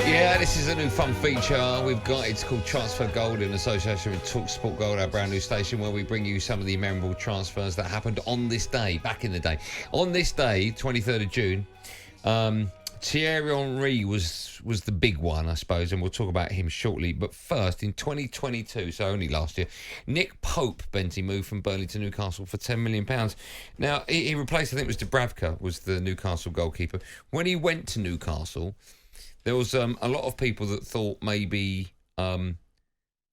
Yeah, this is a new fun feature we've got. It's called Transfer Gold in association with talkSPORT Gold, our brand new station, where we bring you some of the memorable transfers that happened on this day, back in the day. On this day, 23rd of June, Thierry Henry was the big one, I suppose, and we'll talk about him shortly. But first, in 2022, so only last year, Nick Pope, Benty, moved from Burnley to Newcastle for £10 million. Now, he replaced, I think it was Dubravka, was the Newcastle goalkeeper. When he went to Newcastle, there was a lot of people that thought maybe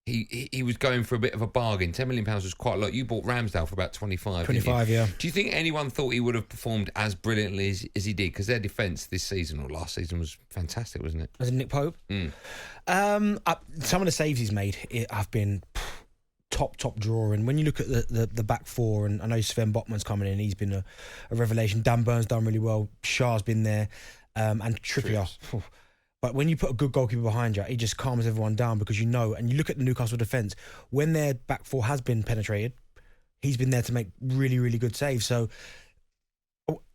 he was going for a bit of a bargain. £10 million was quite a lot. You bought Ramsdale for about 25. 25, yeah. Do you think anyone thought he would have performed as brilliantly as he did? Because their defence this season or last season was fantastic, wasn't it? As in Nick Pope? Some of the saves he's made have been top drawing. When you look at the back four, and I know Sven Botman's coming in, he's been a revelation. Dan Burns done really well. Shah's been there. And Trippier. But when you put a good goalkeeper behind you, he just calms everyone down because you know, and you look at the Newcastle defence, when their back four has been penetrated, he's been there to make really, really good saves. So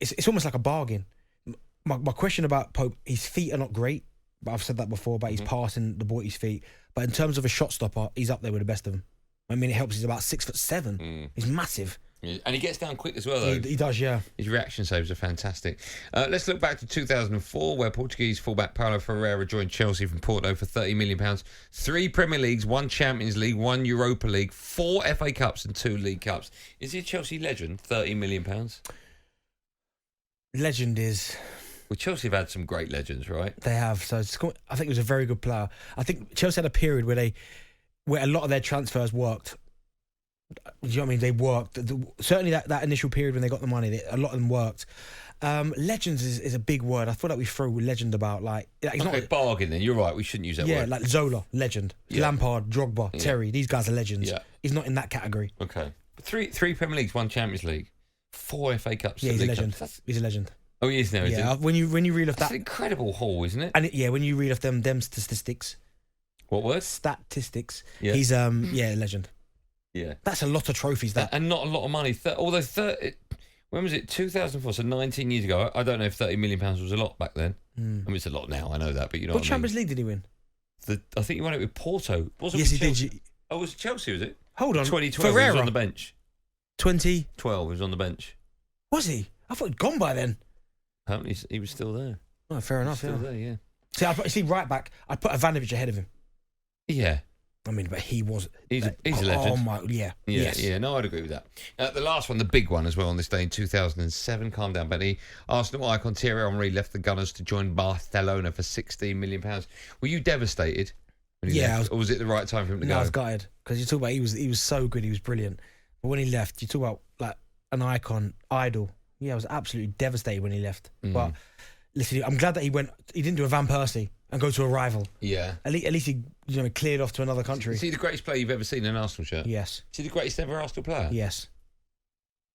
it's almost like a bargain. My question about Pope, his feet are not great, but I've said that before about his passing the ball at his feet. But in terms of a shot stopper, he's up there with the best of them. I mean, it helps he's about 6'7". He's massive. Yeah. And he gets down quick as well, though. He does, yeah. His reaction saves are fantastic. Let's look back to 2004, where Portuguese fullback Paulo Ferreira joined Chelsea from Porto for £30 million. 3 Premier Leagues, 1 Champions League, 1 Europa League, 4 FA Cups and 2 League Cups. Is he a Chelsea legend, £30 million? Legend is... Well, Chelsea have had some great legends, right? They have. So I think he was a very good player. I think Chelsea had a period where a lot of their transfers worked. Do you know what I mean? They worked. Certainly that initial period when they got the money, a lot of them worked. Legends is a big word. I feel like we throw legend about it's not a bargain. Then you're right. We shouldn't use that word. Yeah, like Zola, legend. Yeah. Lampard, Drogba, Terry. These guys are legends. Yeah. He's not in that category. Okay. 3 Premier Leagues, 1 Champions League, 4 FA Cups. Yeah, he's a legend. He's a legend. Oh, he is now. Yeah. When you read off that's that, an incredible haul, isn't it? And when you read off them statistics. What word? Statistics. Yeah. He's a legend. Yeah. That's a lot of trophies. And not a lot of money. Although, when was it? 2004, so 19 years ago. I don't know if £30 million was a lot back then. I mean, it's a lot now, I know that, but you know what I mean. Champions League did he win? I think he won it with Porto. Yes, he did. Oh, was it Chelsea, was it? Hold on. 2012, Ferreira. he was on the bench. 2012, he was on the bench. Was he? I thought he'd gone by then. Apparently, he was still there. Oh, fair enough, Still there, yeah. Right back, I'd put Ivanovic ahead of him. Yeah. I mean, but he was... He's a legend. Oh, my... Yeah. Yes. Yeah, no, I'd agree with that. The last one, the big one as well on this day in 2007, calm down, Benny. Arsenal icon Thierry Henry left the Gunners to join Barcelona for £16 million. Were you devastated when he left? Or was it the right time for him to go? No, I was gutted. Because you talk about he was so good, he was brilliant. But when he left, you talk about like an icon, idol. Yeah, I was absolutely devastated when he left. But listen, I'm glad that he didn't do a Van Persie and go to a rival. Yeah. At least he cleared off to another country. Is he the greatest player you've ever seen in an Arsenal shirt? Yes. Is he the greatest ever Arsenal player? Yes.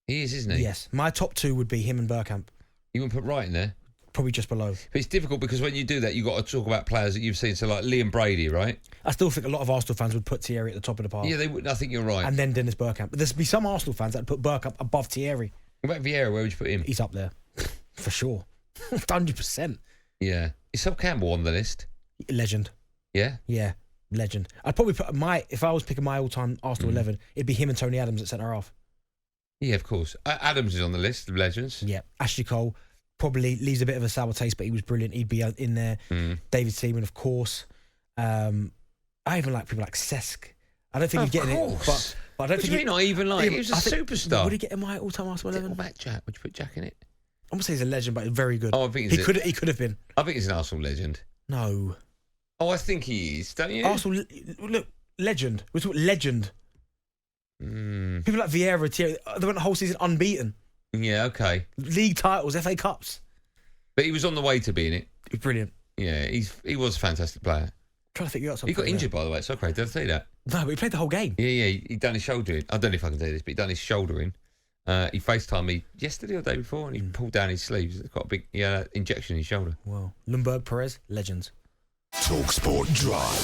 He is, isn't he? Yes. My top 2 would be him and Bergkamp. You wouldn't put Wright in there? Probably just below. But it's difficult because when you do that, you've got to talk about players that you've seen. So like Liam Brady, right? I still think a lot of Arsenal fans would put Thierry at the top of the pile. Yeah, they would. I think you're right. And then Dennis Bergkamp. But there'd be some Arsenal fans that would put Bergkamp above Thierry. What about Vieira? Where would you put him? He's up there. For sure. 100%. Yeah. Is Sol Campbell on the list? Legend. Yeah? Yeah, legend. I'd probably put if I was picking my all-time Arsenal 11, it'd be him and Tony Adams at centre-half. Yeah, of course. Adams is on the list of legends. Yeah. Ashley Cole probably leaves a bit of a sour taste, but he was brilliant. He'd be in there. David Seaman, of course. I even like people like Cesc. I don't think he'd get in it. But I don't think you mean I even like? He was a superstar. Would he get in my all-time Arsenal 11? What about Jack? Would you put Jack in it? I'm going to say he's a legend, but he's very good. Oh, I think he could have been. I think he's an Arsenal legend. No. Oh, I think he is, don't you? Arsenal, look, legend. We're talking legend. People like Vieira, Thierry, they went the whole season unbeaten. Yeah, okay. League titles, FA Cups. But he was on the way to being it. He was brilliant. Yeah, he was a fantastic player. Trying to figure out something. He got injured, by the way. It's so crazy. Did I say that? No, but he played the whole game. Yeah, he done his shoulder in. I don't know if I can say this, but he done his shoulder in. He FaceTimed me yesterday or the day before, and he pulled down his sleeves. It's got a big injection in his shoulder. Wow. Lundberg, Perez, legends. talkSPORT Drive.